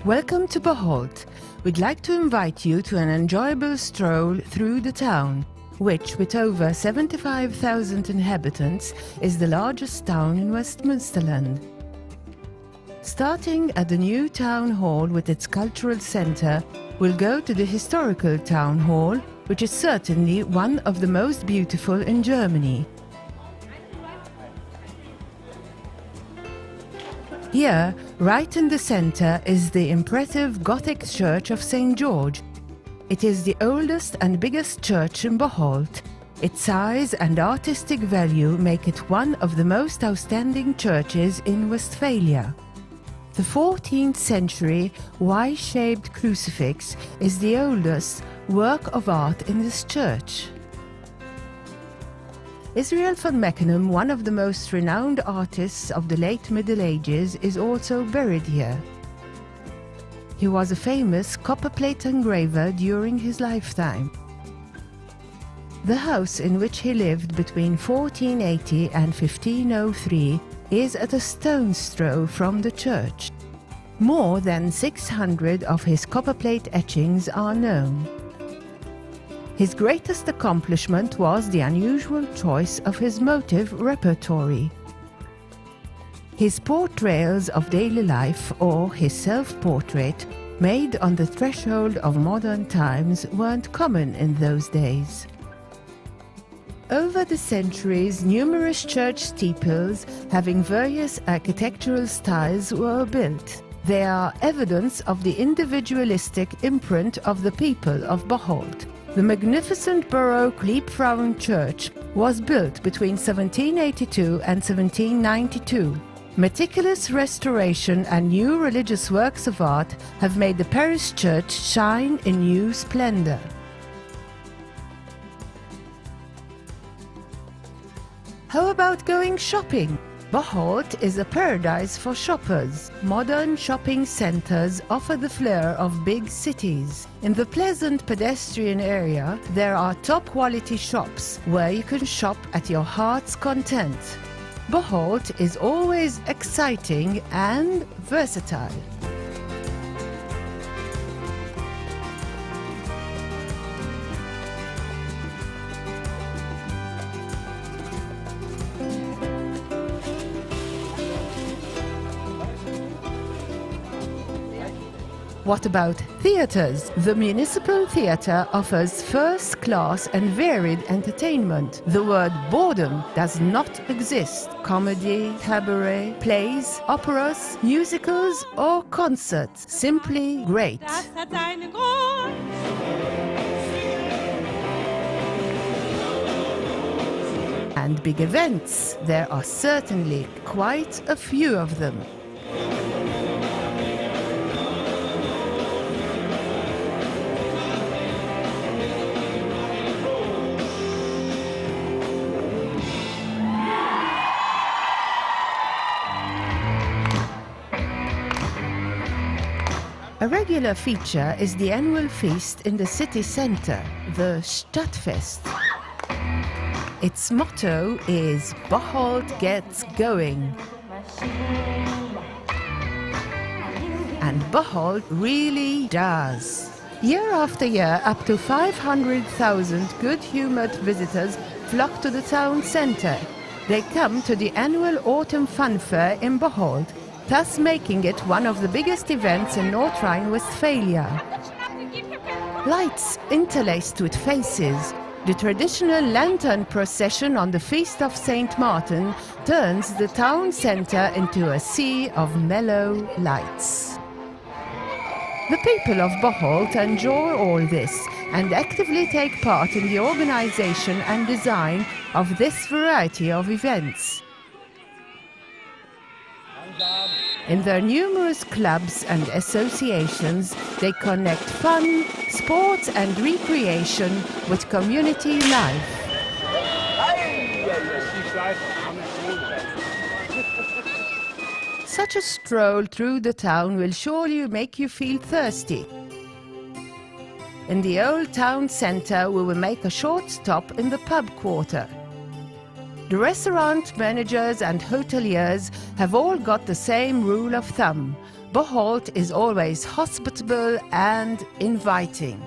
Welcome to Bocholt. We'd like to invite you to an enjoyable stroll through the town, which, with over 75,000 inhabitants, is the largest town in Westminsterland. Starting at the new town hall with its cultural centre, we'll go to the historical town hall, which is certainly one of the most beautiful in Germany. Here, right in the centre, is the impressive Gothic church of St. George. It is the oldest and biggest church in Bocholt. Its size and artistic value make it one of the most outstanding churches in Westphalia. The 14th century Y-shaped crucifix is the oldest work of art in this church. Israel von Meckenheim, one of the most renowned artists of the late Middle Ages, is also buried here. He was a famous copperplate engraver during his lifetime. The house in which he lived between 1480 and 1503 is at a stone's throw from the church. More than 600 of his copperplate etchings are known. His greatest accomplishment was the unusual choice of his motive repertory. His portrayals of daily life, or his self-portrait, made on the threshold of modern times, weren't common in those days. Over the centuries, numerous church steeples having various architectural styles were built. They are evidence of the individualistic imprint of the people of Bocholt. The magnificent Baroque Liebfrauen Church was built between 1782 and 1792. Meticulous restoration and new religious works of art have made the parish church shine in new splendor. How about going shopping? Bocholt is a paradise for shoppers. Modern shopping centers offer the flair of big cities. In the pleasant pedestrian area, there are top-quality shops where you can shop at your heart's content. Bocholt is always exciting and versatile. What about theatres? The Municipal Theatre offers first-class and varied entertainment. The word boredom does not exist. Comedy, cabaret, plays, operas, musicals or concerts. Simply great. And big events. There are certainly quite a few of them. A regular feature is the annual feast in the city centre, the Stadtfest. Its motto is Bocholt gets going. And Bocholt really does. Year after year, up to 500,000 good-humoured visitors flock to the town centre. They come to the annual Autumn Fun Fair in Bocholt, thus making it one of the biggest events in North Rhine-Westphalia. Lights interlaced with faces. The traditional lantern procession on the Feast of St. Martin turns the town centre into a sea of mellow lights. The people of Bocholt enjoy all this and actively take part in the organisation and design of this variety of events. In their numerous clubs and associations, they connect fun, sports and recreation with community life. Such a stroll through the town will surely make you feel thirsty. In the old town centre, we will make a short stop in the pub quarter. The restaurant managers and hoteliers have all got the same rule of thumb. Bocholt is always hospitable and inviting.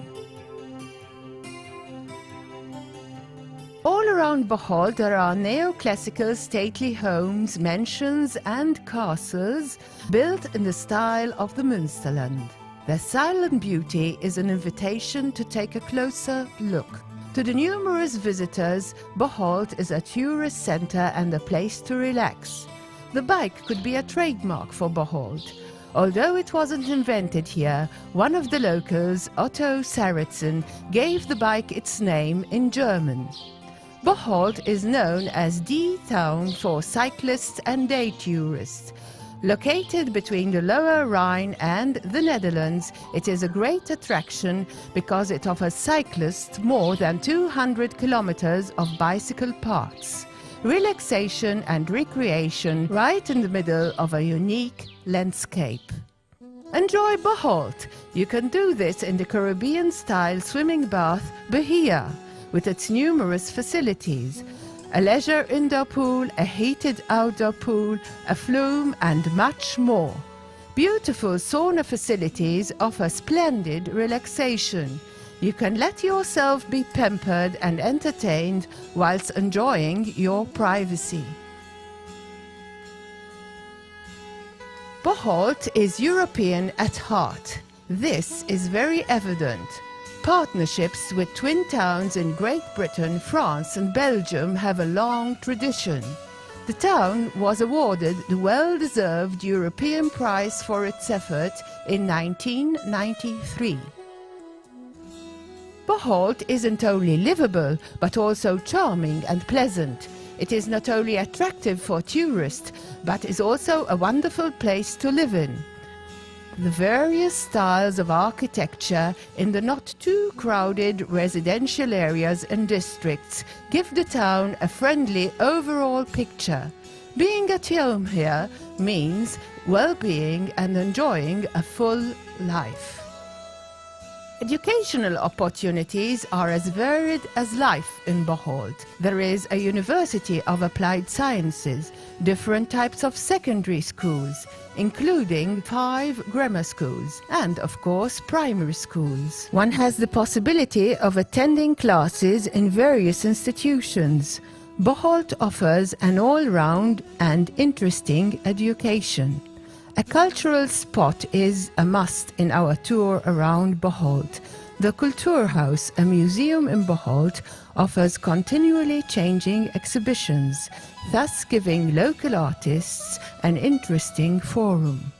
All around Bocholt there are neoclassical stately homes, mansions and castles built in the style of the Münsterland. Their silent beauty is an invitation to take a closer look. To the numerous visitors, Bocholt is a tourist center and a place to relax. The bike could be a trademark for Bocholt. Although it wasn't invented here, one of the locals, Otto Sarrazin, gave the bike its name in German. Bocholt is known as the town for cyclists and day tourists. Located between the Lower Rhine and the Netherlands, it is a great attraction because it offers cyclists more than 200 kilometers of bicycle paths, relaxation and recreation right in the middle of a unique landscape. Enjoy Bocholt! You can do this in the Caribbean-style swimming bath Bahia, with its numerous facilities. A leisure indoor pool, a heated outdoor pool, a flume and much more. Beautiful sauna facilities offer splendid relaxation. You can let yourself be pampered and entertained whilst enjoying your privacy. Bocholt is European at heart. This is very evident. Partnerships with twin towns in Great Britain, France and Belgium have a long tradition. The town was awarded the well-deserved European Prize for its effort in 1993. Bocholt isn't only livable, but also charming and pleasant. It is not only attractive for tourists, but is also a wonderful place to live in. The various styles of architecture in the not too crowded residential areas and districts give the town a friendly overall picture. Being at home here means well-being and enjoying a full life. Educational opportunities are as varied as life in Bocholt. There is a University of Applied Sciences, different types of secondary schools, including 5 grammar schools, and of course primary schools. One has the possibility of attending classes in various institutions. Bocholt offers an all-round and interesting education. A cultural spot is a must in our tour around Bocholt. The Kulturhaus, a museum in Bocholt, offers continually changing exhibitions, thus giving local artists an interesting forum.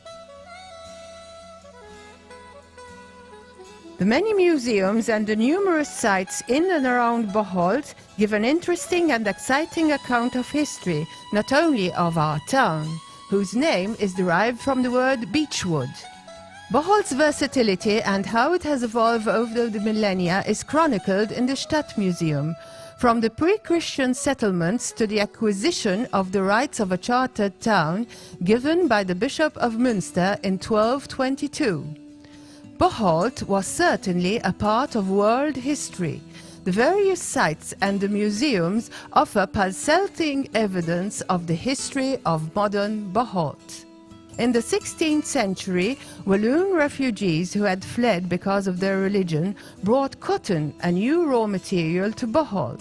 The many museums and the numerous sites in and around Bocholt give an interesting and exciting account of history, not only of our town, whose name is derived from the word beechwood. Bocholt's versatility and how it has evolved over the millennia is chronicled in the Stadt Museum, from the pre-Christian settlements to the acquisition of the rights of a chartered town given by the Bishop of Münster in 1222. Bocholt was certainly a part of world history. The various sites and the museums offer pulsating evidence of the history of modern Bocholt. In the 16th century, Walloon refugees who had fled because of their religion brought cotton, a new raw material, to Bocholt.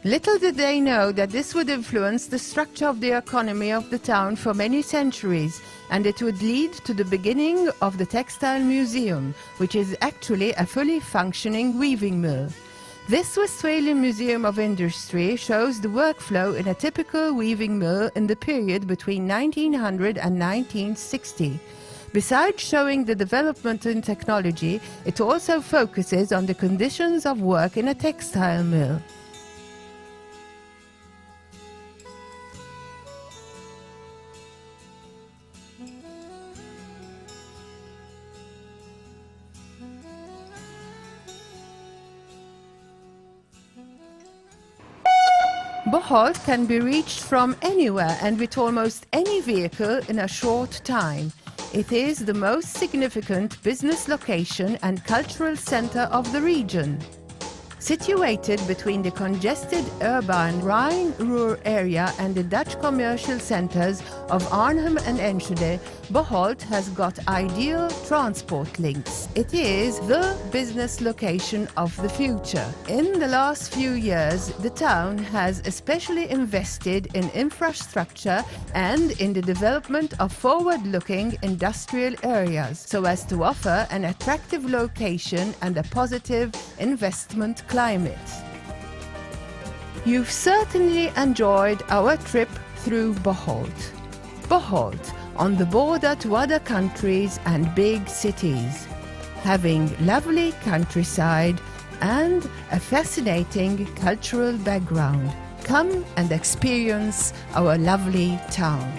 Little did they know that this would influence the structure of the economy of the town for many centuries, and it would lead to the beginning of the Textile Museum, which is actually a fully functioning weaving mill. This Westphalian Museum of Industry shows the workflow in a typical weaving mill in the period between 1900 and 1960. Besides showing the development in technology, it also focuses on the conditions of work in a textile mill. Bocholt can be reached from anywhere and with almost any vehicle in a short time. It is the most significant business location and cultural center of the region. Situated between the congested urban Rhine-Ruhr area and the Dutch commercial centers of Arnhem and Enschede, Bocholt has got ideal transport links. It is the business location of the future. In the last few years, the town has especially invested in infrastructure and in the development of forward-looking industrial areas, so as to offer an attractive location and a positive investment climate. You've certainly enjoyed our trip through Bocholt. Bocholt, on the border to other countries and big cities, having lovely countryside and a fascinating cultural background. Come and experience our lovely town.